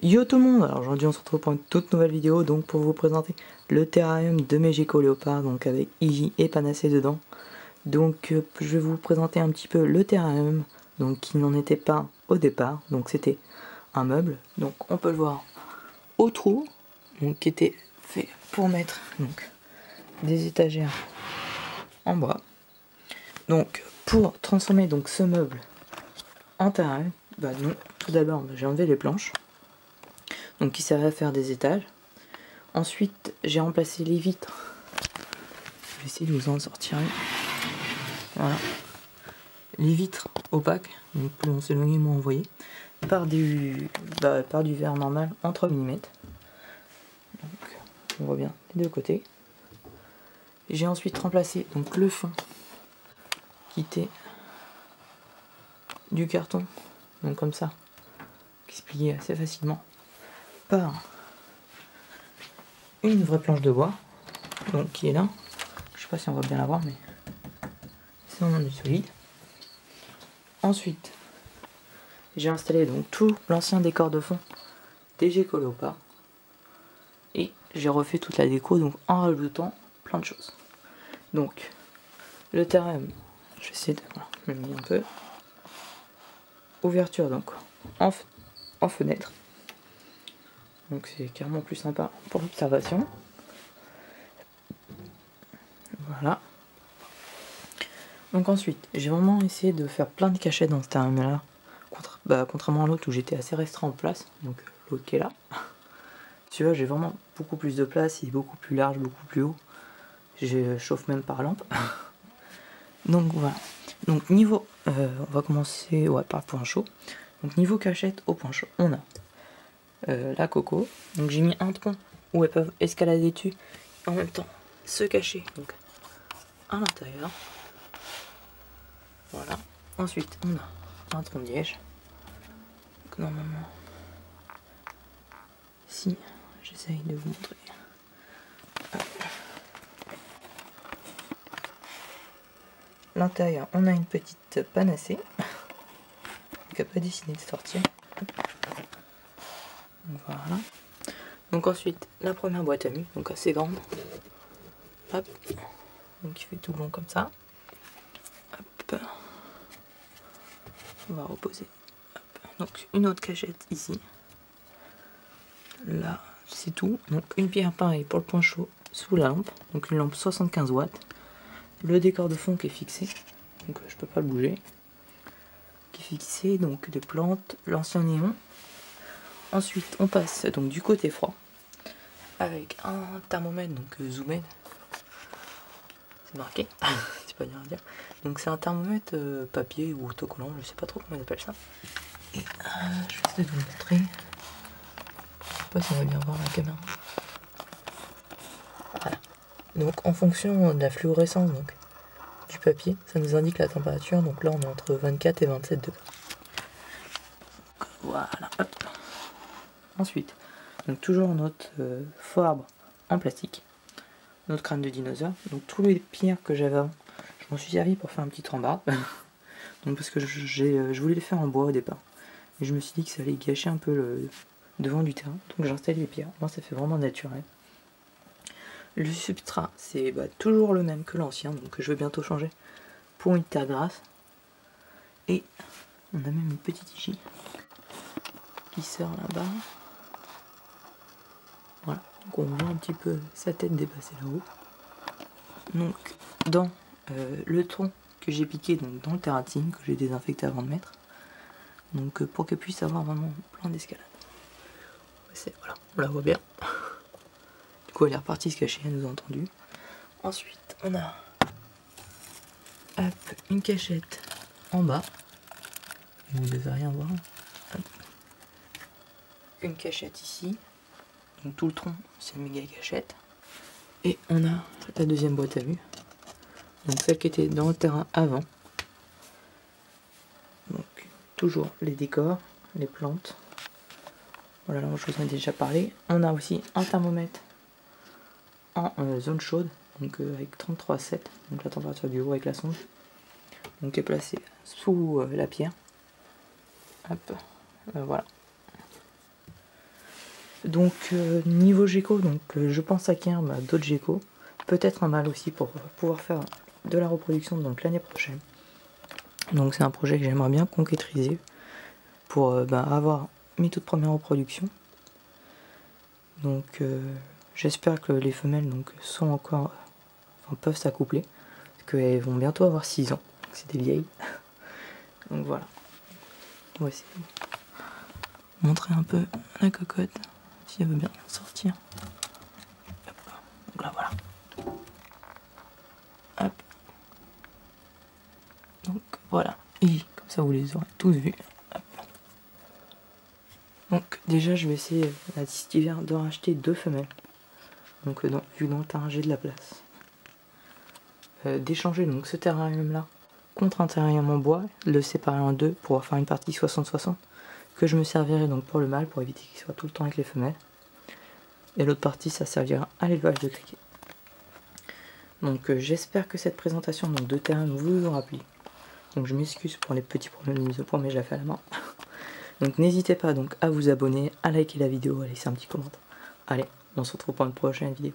Yo tout le monde, alors aujourd'hui on se retrouve pour une toute nouvelle vidéo, donc pour vous présenter le terrarium de mes geckos léopards, donc avec Iji et Panacée dedans. Donc je vais vous présenter un petit peu le terrarium, donc qui n'en était pas au départ, donc c'était un meuble, donc on peut le voir au trou, donc qui était fait pour mettre donc des étagères en bois. Donc pour transformer donc ce meuble en terrarium, bah non, tout d'abord j'ai enlevé les planches. Donc qui servait à faire des étages. Ensuite j'ai remplacé les vitres. Je vais essayer de vous en sortir une. Voilà. Les vitres opaques, donc plus on s'éloigne moins on voyait, par du verre normal en 3 mm. Donc on voit bien les deux côtés. J'ai ensuite remplacé donc le fond qui était du carton, donc comme ça, qui se pliait assez facilement, par une vraie planche de bois, donc qui est là. Je sais pas si on va bien la voir, mais c'est vraiment du solide. Ensuite, j'ai installé donc tout l'ancien décor de fond des geckos léopards et j'ai refait toute la déco donc en rajoutant plein de choses. Donc le terrarium, je vais essayer de me le mettre un peu. Ouverture donc en fenêtre. Donc c'est carrément plus sympa pour l'observation. Voilà. Donc ensuite, j'ai vraiment essayé de faire plein de cachettes dans ce terrarium là. Contrairement à l'autre où j'étais assez restreint en place. Donc l'autre qui est là. Celui-là j'ai vraiment beaucoup plus de place, il est beaucoup plus large, beaucoup plus haut. Je chauffe même par lampe. Donc voilà. Donc niveau, on va commencer par le point chaud. Donc niveau cachette au point chaud, on a la coco. Donc j'ai mis un tronc où elles peuvent escalader dessus et en même temps se cacher donc à l'intérieur. Voilà. Ensuite on a un tronc de liège. Donc normalement, si j'essaye de vous montrer. L'intérieur, on a une petite panacée qui n'a pas décidé de sortir. Voilà. Donc ensuite, la première boîte à mu, donc assez grande. Hop. Donc il fait tout long comme ça. Hop. On va reposer. Hop. Donc une autre cachette ici. Là, c'est tout. Donc une pierre pareille pour le point chaud sous la lampe. Donc une lampe 75 watts. Le décor de fond qui est fixé. Donc je peux pas le bouger. Qui est fixé. Donc des plantes, l'ancien néon. Ensuite, on passe donc du côté froid avec un thermomètre, donc Zoomed. C'est marqué, c'est pas dur à dire. Donc c'est un thermomètre papier ou autocollant, je sais pas trop comment on appelle ça. Et je vais essayer de vous montrer. Je sais pas si on va bien voir la caméra. Voilà. Donc en fonction de la fluorescence donc, du papier, ça nous indique la température. Donc là on est entre 24 et 27 degrés. Donc, voilà. Hop. Ensuite, donc toujours notre faux arbre en plastique, notre crâne de dinosaure. Donc tous les pierres que j'avais avant, je m'en suis servi pour faire un petit rambarde. Donc parce que je voulais les faire en bois au départ, et je me suis dit que ça allait gâcher un peu le devant du terrain. Donc j'ai installé les pierres. Moi ça fait vraiment naturel. Le substrat c'est toujours le même que l'ancien, donc je vais bientôt changer pour une terre grasse. Et on a même une petite Iji qui sort là-bas. Voilà, donc on voit un petit peu sa tête dépasser là-haut. Donc dans le tronc que j'ai piqué donc dans le terratine, que j'ai désinfecté avant de mettre, donc pour qu'elle puisse avoir vraiment plein d'escalades. Voilà, on la voit bien. Du coup elle est repartie se cacher, elle nous a entendu. Ensuite on a une cachette en bas. Vous ne devez rien voir. Hop. Une cachette ici. Donc tout le tronc c'est une méga cachette. Et on a la deuxième boîte à mu. Donc celle qui était dans le terrain avant. Donc toujours les décors, les plantes. Voilà, là je vous en ai déjà parlé. On a aussi un thermomètre en zone chaude. donc avec 33,7, donc la température du haut avec la sonde, donc est placée sous la pierre. Hop, voilà. Donc niveau gecko, donc je pense acquérir d'autres geckos, peut-être un mâle aussi pour pouvoir faire de la reproduction donc l'année prochaine. Donc c'est un projet que j'aimerais bien concrétiser pour avoir mes toutes premières reproductions. Donc j'espère que les femelles donc sont encore, peuvent s'accoupler, parce qu'elles vont bientôt avoir 6 ans, c'est des vieilles. Donc voilà, on va essayer de montrer un peu la cocotte, si elle veut bien sortir. Hop. Donc là voilà. Hop. Donc voilà, et comme ça vous les aurez tous vus. Hop. Donc déjà je vais essayer cet hiver de racheter 2 femelles. Donc vu dans le terrain j'ai de la place. D'échanger donc ce terrarium là contre un terrarium en bois, le séparer en deux pour faire une partie 60-60 que je me servirai donc pour le mâle pour éviter qu'il soit tout le temps avec les femelles, et l'autre partie ça servira à l'élevage de criquets. Donc j'espère que cette présentation donc, de terrarium vous aura plu. Donc je m'excuse pour les petits problèmes de mise au point, mais je la fais à la main. Donc n'hésitez pas donc à vous abonner, à liker la vidéo, à laisser un petit commentaire. Allez, on se retrouve pour une prochaine vidéo.